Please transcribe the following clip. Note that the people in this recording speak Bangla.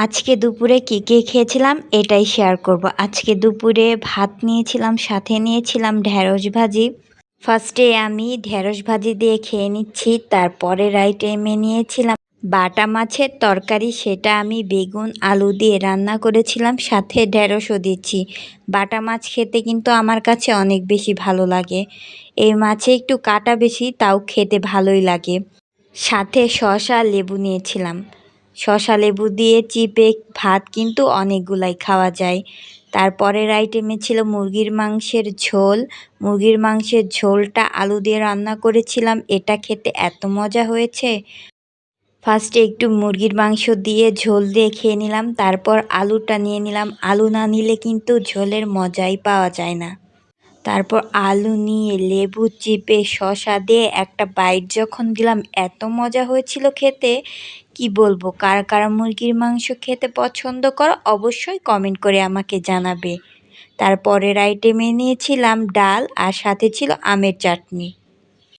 আজকে দুপুরে কী খেয়েছিলাম এটাই শেয়ার করব। আজকে দুপুরে ভাত নিয়েছিলাম, সাথে নিয়েছিলাম ঢেঁড়স ভাজি। ফার্স্টে আমি ঢেঁড়স ভাজি দিয়ে খেয়ে নিচ্ছি, তারপরের আইটেমে নিয়েছিলাম বাটা মাছের তরকারি। সেটা আমি বেগুন আলু দিয়ে রান্না করেছিলাম, সাথে ঢেঁড়সও দিচ্ছি। বাটা মাছ খেতে কিন্তু আমার কাছে অনেক বেশি ভালো লাগে। এই মাছে একটু কাঁটা বেশি, তাও খেতে ভালোই লাগে। সাথে শসা লেবু নিয়েছিলাম। শসা লেবু দিয়ে চিপে ভাত কিন্তু অনেকগুলাই খাওয়া যায়। তারপরের আইটেমে ছিল মুরগির মাংসের ঝোল। মুরগির মাংসের ঝোলটা আলু দিয়ে রান্না করেছিলাম, এটা খেতে এত মজা হয়েছে। ফার্স্টে একটু মুরগির মাংস দিয়ে ঝোল দিয়ে খেয়ে নিলাম, তারপর আলুটা নিয়ে নিলাম। আলু না নিলে কিন্তু ঝোলের মজাই পাওয়া যায় না। তারপর আলু নিয়ে লেবু চিপে শসা দিয়ে একটা বাইট যখন দিলাম, এত মজা হয়েছিল খেতে, কি বলবো। কারা কারা মুরগির মাংস খেতে পছন্দ করো অবশ্যই কমেন্ট করে আমাকে জানাবে। তারপরের আইটেমে নিয়েছিলাম ডাল, আর সাথে ছিল আমের চাটনি।